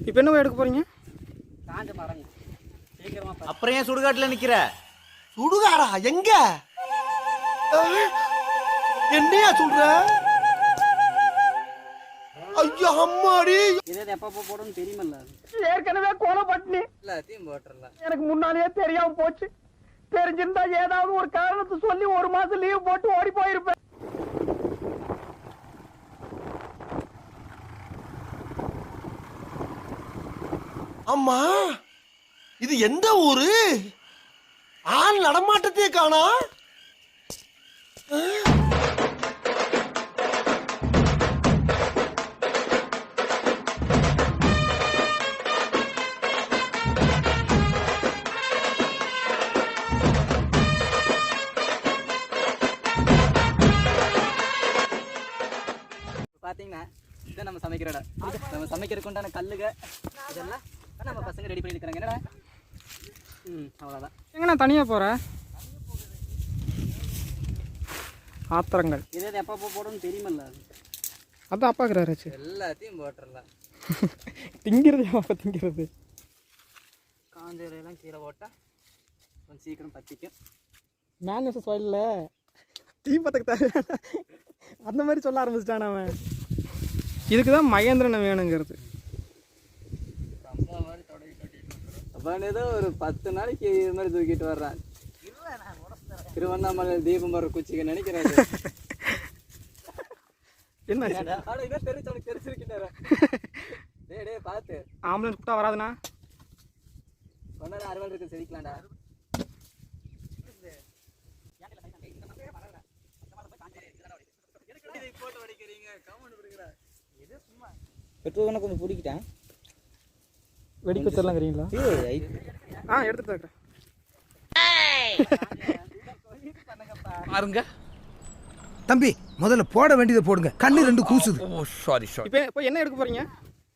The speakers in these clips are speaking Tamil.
இப்போ என்ன எடுக்க போகிறீங்க? காஞ்ச மரங்க. சீக்கிரமா அப்புறம் ஏன் சுடுகாட்டில் நிற்கிற? சுடுகாடா? எங்க? என்னையா சொல்ற? ஐயோ அம்மாடி! இதே எப்போ போடணும்னு தெரியுமல்ல. ஏற்கனவே கோலை பட்டினி. எல்லாத்தையும் போட்டுடலாம். எனக்கு முன்னாலேயே தெரியாம போச்சு. தெரிஞ்சிருந்தா ஏதாவது ஒரு காரணத்தை சொல்லி ஒரு மாசம் லீவ் போட்டு ஓடி போயிருப்பேன். அம்மா, இது எந்த ஊரு? ஆள் நடமாட்டத்தையே காணா. பார்த்தீங்கன்னா இதான் நம்ம சமைக்கிற இடம். நம்ம சமைக்கிறதுக்கு உண்டான கல்லுக இதெல்லாம் நம்ம பசங்க ரெடி பண்ணியிருக்கிறாங்க. என்னடா அவ்வளோதான். எங்கண்ணா தனியாக போகிற? ஆத்திரங்கள். இதே எப்போ போடணும்னு தெரியுமல்ல. அதான் அப்பாக்குறாச்சு. எல்லாத்தையும் போட்டுடலாம். திங்கிறது அப்போ திங்கிறது. காஞ்ச இலையெல்லாம் கீழே போட்டால் கொஞ்சம் சீக்கிரம் பற்றிக்கும். மேனஸ் சொல்லல தீபத்துக்கு தேவை அந்த மாதிரி சொல்ல ஆரம்பிச்சிட்டான் அவன். இதுக்கு தான் மகேந்திரனை வேணுங்கிறது. அவன் ஏதோ ஒரு 10 நாளைக்கு இது மாதிரி தூக்கிட்டு வர்றான். திருவண்ணாமலை தீபம் வர குச்சிக்க நினைக்கிறாரு. என்ன தெரிஞ்சிருக்கிட்டாரு. டே பார்த்து ஆம்புலன்ஸ் கூப்பிட்டா வராதுண்ணா. ஒன்னா அறுவல் இருக்கு செதிக்கலாம்டா. பெட்ரோல் கொஞ்சம் பிடிக்கிட்டேன். வெடிக்க தரலாங்கிறீங்களா? எடுத்துட்டு இருக்கேன் பாருங்க தம்பி, முதல்ல போட வேண்டியதை போடுங்க. கண்ணு 2 கூசுது. ஓ சாரி. இப்போ என்ன எடுக்க போறீங்க?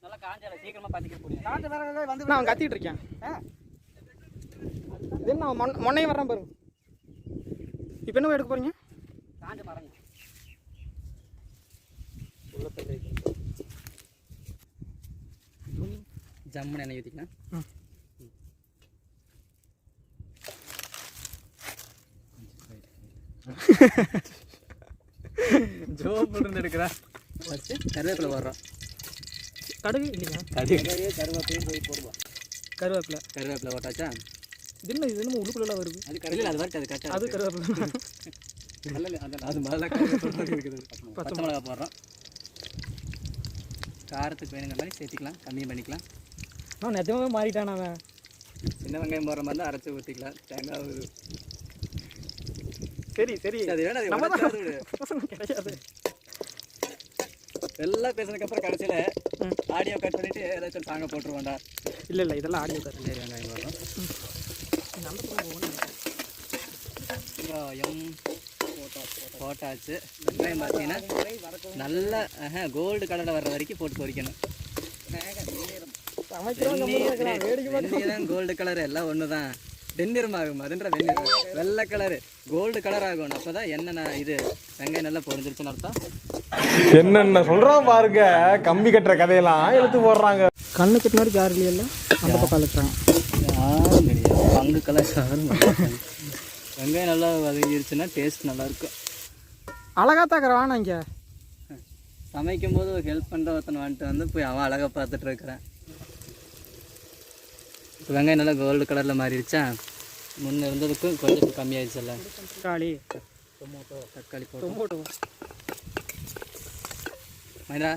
நல்லா காஞ்சல சீக்கிரமா பாத்திக்க போறீங்க. காஞ்ச வேற வந்து நான் கத்திட்டு இருக்கேன். என்ன மொன்னைய வர்றேன் பாருங்க. இப்போ என்ன எடுக்க போறீங்க? காஞ்ச மரங்க. ஜம்முன்னு எண்ணெய் ஊற்றிக்கலாம். ஜோப்பு எடுக்கிறா வச்சு கருவேப்பிலை போடுறோம். கடுகு இல்லையா? கருவேப்பிலையும் போய் போடுவோம். கருவேப்பிலை போட்டாச்சா? இது என்ன உள்ளுக்குள்ள வருது? அது கருவேப்பிலை அது வரைக்கும் அது கரெக்டாக அது கருவேப்பிலை. அது முதல்ல கருவேப்பிலை இருக்குது. பச்சை மிளகா போடுறோம். காரத்துக்கு வேணுங்கிற மாதிரி சேர்த்திக்கலாம், கம்மியும் பண்ணிக்கலாம். நான் நிஜமாவே மாறிட்டான் அவன். சின்ன வெங்காயம் போடுற மாதிரி தான் அரைச்சி ஊற்றிக்கலாம். தேங்காய் சரி அது வேணா கிடையாது. எல்லாம் பேசுனதுக்கப்புறம் கடைசியில் ஆடியோ கட் பண்ணிவிட்டு ஏதாச்சும் சாங்கை போட்டுருவோண்டா. இல்லை இதெல்லாம் ஆடியோ கட். சரி வெங்காயம் போடுறோம். வெங்காயம் போட்டாச்சு. வெங்காயம் பார்த்தீங்கன்னா நல்லா கோல்டு கலரில் வர்ற வரைக்கும் போட்டு பொரிக்கணும். வெந்நீர் கோல்டு கலர் எல்லாம் ஒன்று தான். வெந்நீரம் ஆகும் அதுன்ற வெந்நீர் வெள்ளை கலரு கோல்டு கலர் ஆகணும். அப்போ தான் என்னென்ன இது வெங்காயம் நல்லா பொரிஞ்சிருச்சுன்னு அர்த்தம். என்னென்ன சொல்கிறான் பாருங்க. கம்பி கட்டுற கதையெல்லாம் எடுத்து போடுறாங்க. கண்ணு கட்டினாரு யார் இல்லையில அந்த பக்கம் இருக்கிறாங்க. யாரும் கிடையாது. பங்கு கலர் வெங்காயம் நல்லா வதங்கிருச்சுன்னா டேஸ்ட் நல்லாயிருக்கும். அழகா தாக்குறான். இங்கே சமைக்கும் போது ஒரு ஹெல்ப் பண்ணுற ஒருத்தனை வந்துட்டு வந்து போய் அவன் அழகாக பார்த்துட்டு இருக்கிறேன். இப்போ வெங்காயம் நல்லா கோல்டு கலரில் மாறிடுச்சா? முன்னே இருந்ததுக்கும் கொஞ்சம் கம்மியாயிடுச்சுல்ல. தக்காளி போட்டோ மைனா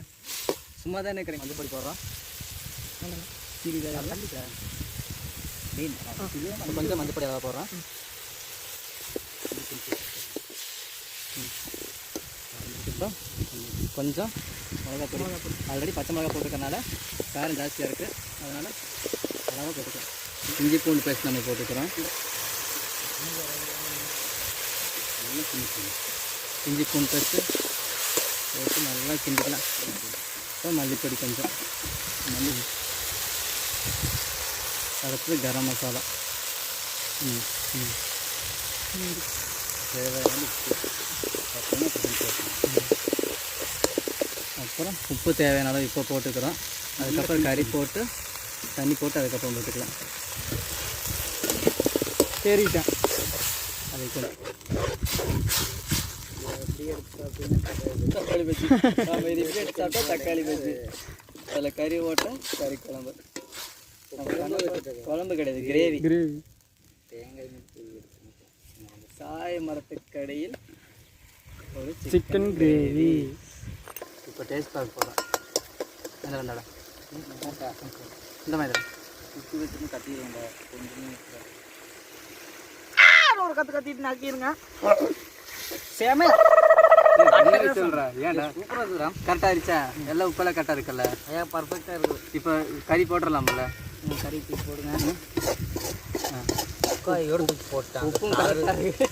சும்மா தானே இருக்கிறேன். மஞ்சப்பொடி போடுறோம். கொஞ்சம் மஞ்சப்பொடி அதாவது போடுறோம். கொஞ்சம் மிளகா பொடி. ஆல்ரெடி பச்சை மிளகா போட்டுக்கிறனால காரம் ஜாஸ்தியாக இருக்குது. அதனால் அளவாக போட்டுக்கிறோம். இஞ்சி பூண்டு பேஸ்ட் நம்ம போட்டுக்கிறோம். இஞ்சி பூண்டு பேஸ்ட்டு போட்டு நல்லா கிண்டிக்கலாம். அப்புறம் மல்லிப்பொடி கொஞ்சம் அடுத்து கரம் மசாலா தேவையான உப்பு அப்புறம் உப்பு தேவையான அளவு இப்போ போட்டுக்கிறோம். அதுக்கப்புறம் கறி போட்டு தண்ணி போட்டு அதுக்கப்புறம் போட்டுக்கலாம். சரிட்டேன். அது கூட தக்காளி பஜ்ஜி. நம்ம இது இப்படி எடுத்து சாப்பிட்டா தக்காளி பஜ்ஜி. அதில் கறி ஓட்ட கறி குழம்பு. குழம்பு கிடையாது, கிரேவி. கிரேவி. சாய மரத்துக்கடையில் ஒரு சிக்கன் கிரேவி. இப்போ டேஸ்ட் பார்க்க போகிறோம். என்ன வேண்டாடா இந்த மாதிரி சுற்றி வச்சுன்னு கத்திடுவாங்க. ஒரு கத்திட்டு நக்கிருங்க. சேமே சொல்கிறா ஏன்டா சூப்பராக இருக்குறா. கரெக்டாக இருச்சா? எல்லாம் உப்பெல்லாம் கரெக்டாக இருக்குல்ல? ஏன் பர்ஃபெக்டாக இருக்குது. இப்போ கறி போட்டுடலாம்ல? கறி தூக்கி போடுங்க. தக்காயோடு தூக்கி போட்டான். உப்பும் கரெக்டாக இருக்குது.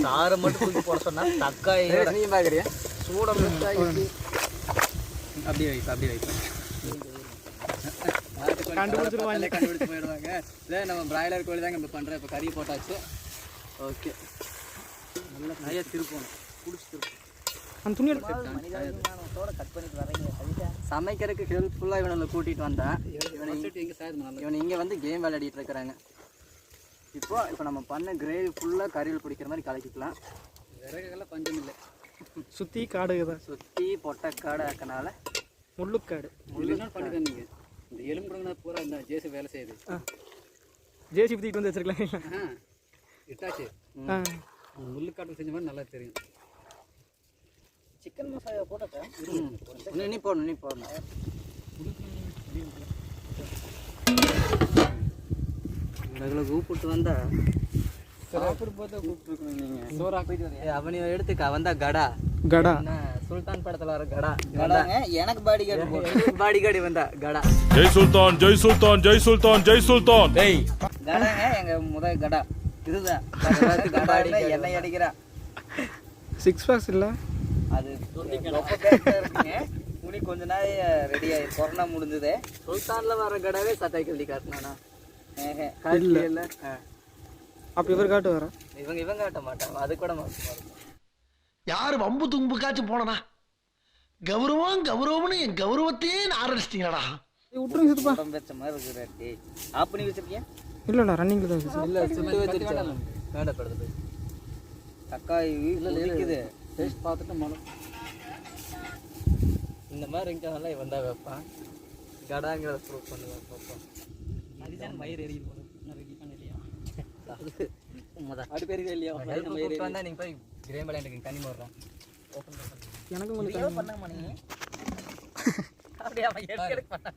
சாரை மட்டும் தூக்கி போட சொன்னால் தக்காய் நீ பார்க்குறியா? சூட அப்படியே வைப்பா, அப்படியே வைப்பா. கண்டுபிடிச்சிருவாங்க. கண்டுபிடிச்சு போயிடுவாங்க. இதே நம்ம பிராய்லர் கோழி தாங்க இப்போ பண்ணுறேன். இப்போ கறி போட்டாச்சு. ஓகே, நல்லா நிறைய திருப்பணும். பிடிச்சி திருப்பணும். அந்த துணி எடுத்து கட் பண்ணிட்டு வரீங்க. சமைக்கிறதுக்கு ஹெல்ப்ஃபுல்லாக இவனை கூட்டிகிட்டு வந்தேன். இவனை இங்கே வந்து கேம் விளையாடிட்டு இருக்கிறாங்க. இப்போ நம்ம பண்ண கிரேவி ஃபுல்லாக கறியில் பிடிக்கிற மாதிரி கலக்கிக்கலாம். விறகுகள்லாம் பஞ்சம் இல்லை. சுற்றி காடு தான். சுற்றி பொட்டைக்காடு இருக்கனால முள்ளுக்காடு. பண்ணுங்க நீங்கள். இந்த எலும்புனா பூரா இந்த ஜேசி வேலை செய்யுது. ஜேசி தூக்கிட்டு வந்து வச்சிருக்கலாம். இட்டாச்சு முள்ளுக்காட்டு செஞ்ச மாதிரி நல்லா தெரியும். சிக்கன் மசாலா போட்டா நீ போடணும், நீ போடணும். இவ்வளோ கூப்பிட்டு வந்தா அவனையும் எடுத்துக்கா வந்தா கடா கடா. சுல்தான் படத்துல வர கடா. கடாங்க எனக்கு பாடிகார்டு வந்தா கடா. ஜெய் சுல்தான், ஜெய் சுல்தான், ஜெய் சுல்தான், ஜெய் சுல்தான். டேய் கடாங்க எங்க முதல் கடா இதுதான். என்னை அடிக்கிறா. 6 packs இல்லை அது துணி கொஞ்ச நாள் ரெடி ஆகி கொரோனா முடிஞ்சது. சுல்தான்ல வர கடாவே சட்டாய் கல்வி காட்டினானா? இல்லை. அப்போ இவர் காட்டு வர இவங்க காட்ட மாட்டாங்க. அது கூட யாரு வம்பு தும்புக்காச்சும் போனனா கௌரவம் கௌரவம்னு என் கௌரவத்தையே ஆரம்பிச்சிட்டீங்களா? விட்டுருங்க சித்தப்பா. வச்ச மாதிரி இருக்கிறாட்டி ஆப் பண்ணி வச்சிருக்கேன். இல்லைடா ரன்னிங்கில் தான் வச்சு. இல்லை சுட்டு வச்சிருச்சா வேண்டப்படுது. தக்காளி இருக்குது. டேஸ்ட் பார்த்துட்டு மனம் இந்த மாதிரி இருக்கிறனால இவன் தான் வைப்பான். கடாங்கிறத ப்ரூவ் பண்ணுவேன் பார்ப்போம். அதுதான் மயிர் எரியும் ரெடி பண்ணலையா? அது பெரிய இல்லையா? வந்தால் நீங்கள் போய் கிரேம் விளையாண்டுக்கு தண்ணி போடுறேன். எனக்கும் கொஞ்சம் பண்ணாம நீ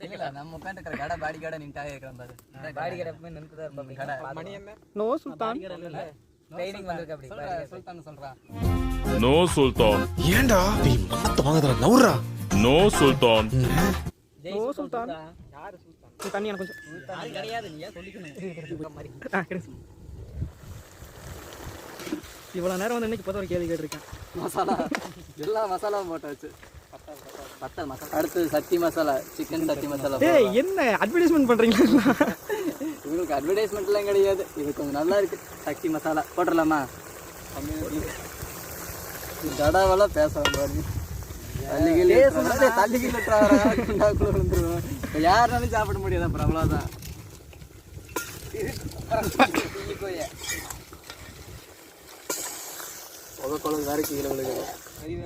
இல்லை நம்ம உட்காந்துருக்கிற கடை பாடி கடை நின்ட்டாக இருக்கிறோம் பாரு. பாடி கடை எப்பவுமே நின்று தான் இருப்போம். கடை மணி என்ன? நோ சுல்தான். ட்ரைனிங் வந்திருக்கு. அப்படி சுல்தான் சொல்கிறான். நோ சுல்தான். ஏண்டா நீ மாத்த வாங்குறா நவுறா? நோ சுல்தான். நோ சுல்தான். யார் சுல்தான்? தண்ணி எனக்கு கொஞ்சம் கிடையாது. நீ ஏன் சொல்லிக்கணும்? இவ்வளோ நேரம் வந்து இன்னைக்கு ஒரு கேள்வி கேட்டிருக்கேன். மசாலா எல்லா மசாலாவும் போட்டாச்சு. பத்தல் மசாலா. அடுத்து சக்தி மசாலா, சிக்கன் சக்தி மசாலா. ஏய் என்ன அட்வர்டைஸ்மெண்ட் பண்ணுறீங்களா? இவங்களுக்கு அட்வர்டைஸ்மெண்ட்லாம் கிடையாது. இது கொஞ்சம் நல்லா இருக்கு. சக்தி மசாலா போட்டுடலாமா? தடாவெல்லாம் பேசுகிறேன் பாருங்க. தள்ளிக்கிட்டு விழுந்துருவோம். யாருனாலும் சாப்பிட முடியாது. அப்புறம் அவ்வளோதான். குழம்பு வேறு கீழே விழுகுது.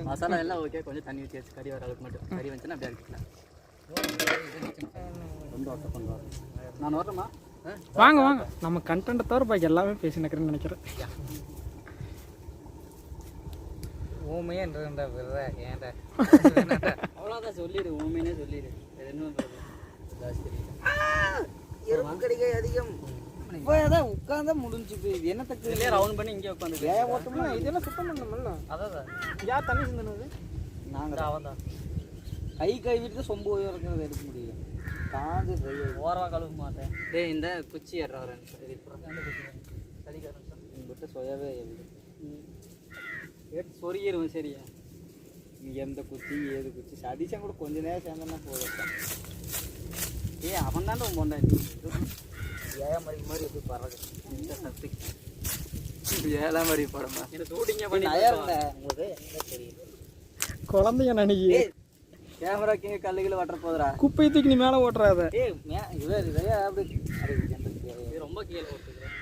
மசாலா எல்லாம் ஓகே. கொஞ்சம் தண்ணி ஊற்றி வச்சு கறி வர அளவுக்கு மட்டும். கறி வந்துச்சுன்னா அப்படியே இருக்கலாம். ரொம்ப ஒர்க் பண்ணுவாங்க. நான் வரணுமா? வாங்க வாங்க. நம்ம கண்டென்ட்டை தவிர பாக்கி எல்லாமே பேசி நிற்கிறேன்னு நினைக்கிறேன். ஊமையே ஏன்டா அவ்வளோதான் சொல்லிடு. ஊமையே சொல்லிடு. என்ன கிடைக்க அதிகம் உட்காந்தா முடிஞ்சு போய் என்னத்துக்கு ரவுண்ட் பண்ணி இங்கே உட்காந்து இதெல்லாம் சுத்தம் பண்ணணும்ல. அதான் யார் தண்ணி சிந்தனது? நாங்கள் அவன் தான் கை விட்டு சொம்பு இருக்கிறத எடுக்க முடியும். காஞ்சு ஓரமாக கழுவ மாட்டேன். டேய் இந்த குச்சி ஏறான் விட்டு சொயவே எடுத்து சொருகிடுவோம். சரியா? நீ எந்த குச்சி ஏது குச்சி சதீஷன் கூட கொஞ்ச நேரம் சேர்ந்தா போதும். அவன் தாண்டா உன் பொண்டாட்டி. ஏழாம் மணி மாதிரி எப்படி பறகு இந்த சக்திக்கு 7ஆம் மணி படமா எனக்கு ஷூட்டிங்கே பண்ணி உங்களுக்கு என்ன தெரியுது? குழந்தைங்க நினைக்கி கேமராக்கு இங்கே கல்லுகளை வட்டுற போதுரா. குப்பையை தூக்கி நீ மேலே ஓட்டுறாத. இதையா அப்படி இது ரொம்ப கீழே ஓட்டுக்கிறேன்.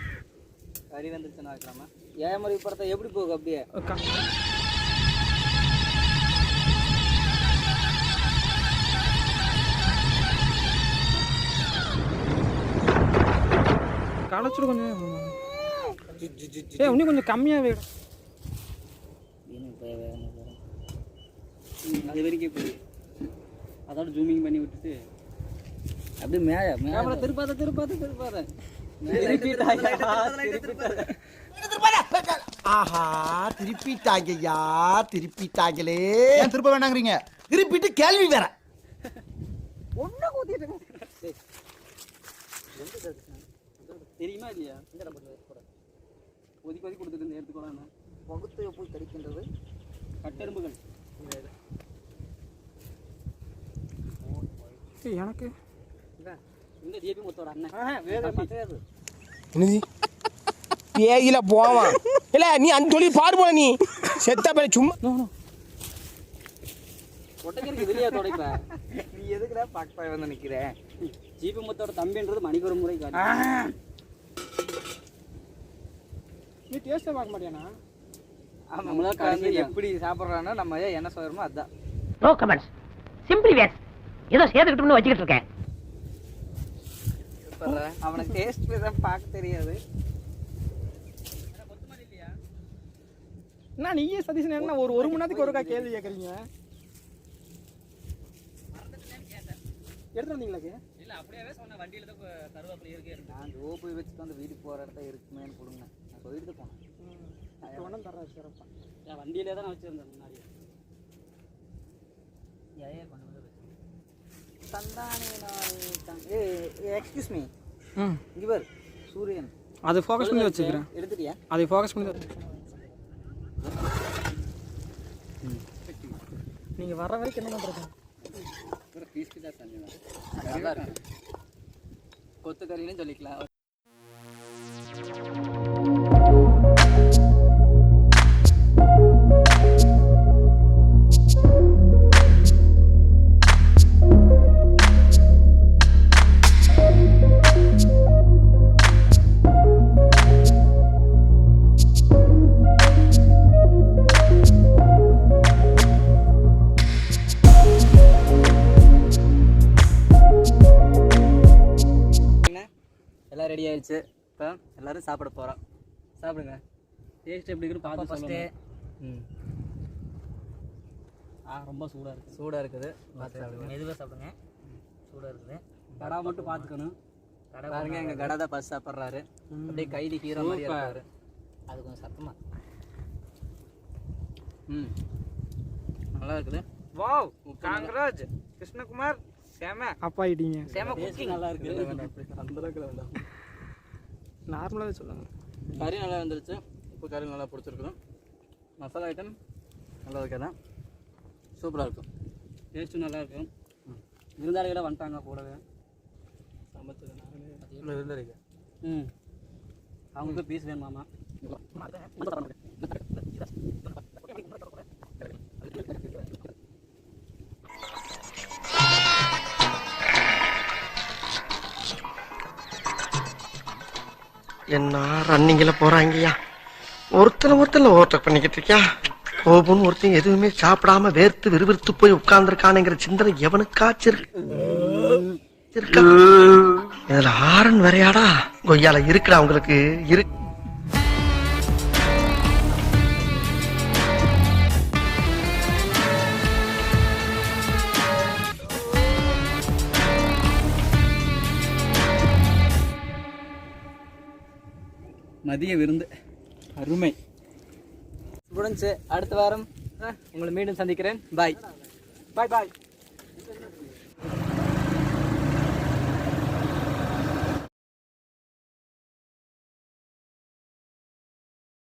கறி வந்துருச்சுன்னா வைக்கலாமா? ஏன் மாதிரி படத்தை எப்படி போகும் அப்படியே? களைச்சுடு கொஞ்சம். இன்னும் கொஞ்சம் கம்மியாக வேணும். அது வரைக்கும் போய் அதோட ஜூமிங் பண்ணி விட்டுட்டு அப்படியே மேலே திருப்பாத ஆஹா திருப்பிட்டாங்கய்யா திருப்பிட்டாங்களே. ஏன் திருப்ப வேணாங்கிறீங்க? திருப்பிட்டு கேள்வி வேற. தெரியுமா இல்லையா? ஒதுக்கி கொடுத்துட்டு எடுத்துக்கொள்ள பகுத்து போய் கடிக்கின்றது கட்டெரும்புகள். எனக்கு இந்த ஜேபி மொத்தோட அண்ணன் பேயில போவான் இல்ல நீ அந்த தொழில் பாரு போல நீ செத்த பேர சும்மா ஒட்டக்கருக்கு இதுலயா தொடைப்ப? நீ எதுக்குடா பாக்பாய் வந்து நிக்கிற? ஜிபி மொத்தோட தம்பின்றது மணிக்கு ஒரு முறை காட்டு. நீ டேஸ்ட்டே பார்க்க மாட்டியாண்ணா? நம்மளா கலந்து எப்படி சாப்பிட்றானோ நம்ம என்ன சொல்றோமோ அதுதான். No comments, simply waste. ஏதோ சேர்த்துக்கிட்டு வச்சுக்கிட்டு இருக்கேன். அவனுக்கு டேஸ்ட் தான் பார்க்க தெரியாது. என்ன நீயே சதீஷன் என்ன ஒரு மணி நேரத்துக்கு ஒருக்கா கேள்வி கேட்குறீங்க? எடுத்து வந்தீங்களா? இல்லை அப்படியே சொன்ன வண்டியில் தான் கருவேப்பிலை இருக்கே. நான் போய் வச்சுட்டு அந்த வீட்டுக்கு போகிற இடத்த இருக்குமேன்னு கொடுங்க. நான் சொல்லிட்டு போனேன். ஒன்றும் தர்றாரு சிறப்பாக. என் வண்டியிலே தான் நான் வச்சுருந்தேன் முன்னாடி. ஏன் கொண்டு வந்து சந்தானி எக்ஸ்கியூஸ் மீ, இவர் சூரியன் அதை ஃபோக்கஸ் பண்ணி வச்சுக்கிறேன். எடுத்துட்டியா? அதை ஃபோக்கஸ் பண்ணி நீங்கள் வர வரைக்கும் என்ன பண்ணுறது? பீஸ்க்கு தான் தண்ணி தான் நல்லா இருக்கு. கொத்துக்கறின்னு சொல்லிக்கலாம். எல்லாம் ரெடி ஆயிடுச்சு. இப்போ எல்லோரும் சாப்பிட போகிறோம். சாப்பிடுங்க. டேஸ்ட் எப்படி இருக்குன்னு பார்த்து ஃபஸ்ட்டு. ரொம்ப சூடாக இருக்குது. பார்த்து சாப்பிடுங்க. மெதுவாக சாப்பிடுங்க. சூடாக இருக்குது. கடை மட்டும் பார்த்துக்கணும். கடை பாருங்க, எங்கள் கடை தான் ஃபஸ்ட் சாப்பிட்றாரு. அப்படியே கைலி ஹீரோ மாதிரி இருக்காரு. அது கொஞ்சம் சத்தமாக நல்லா இருக்குது. வாவ், காங்கராஜ் கிருஷ்ணகுமார் சேம அப்பா ஆயிட்டீங்க. சேம குக்கிங் நல்லா இருக்குது. அந்த அளவுக்கு வேண்டாம், நார்மலாகவே சொல்லுங்க. கறி நல்லா வந்துருச்சு. இப்போ கறி நல்லா பிடிச்சிருக்குது. மசாலா ஐட்டம் நல்லா இருக்காதான், சூப்பராக இருக்கும். டேஸ்ட்டும் நல்லா இருக்கும். விருந்தாளிகளை வந்துட்டாங்க கூடவே. சமைச்சது விருந்தாளிங்க. அவங்களுக்கு பீஸ் வேணுமாமா? என்ன ரன்னிங்ல போறாங்கய்யா? ஒருத்தனை ஓவர்டேக் பண்ணிக்கிட்டு இருக்கியா? கோபுன்னு ஒருத்தன் எதுவுமே சாப்பிடாம வேர்த்து விறுவிறுத்து போய் உட்கார்ந்துருக்கானுங்கிற சிந்தனை எவனுக்காச்சு இருக்கா? இதுல ஆரன் வரையாடா கொய்யால இருக்குடா உங்களுக்கு இரு. மதிய விருந்து அருமை. ஸ்டூடெண்ட்ஸு, அடுத்த வாரம் உங்களை மீண்டும் சந்திக்கிறேன். பாய் பாய் பாய்.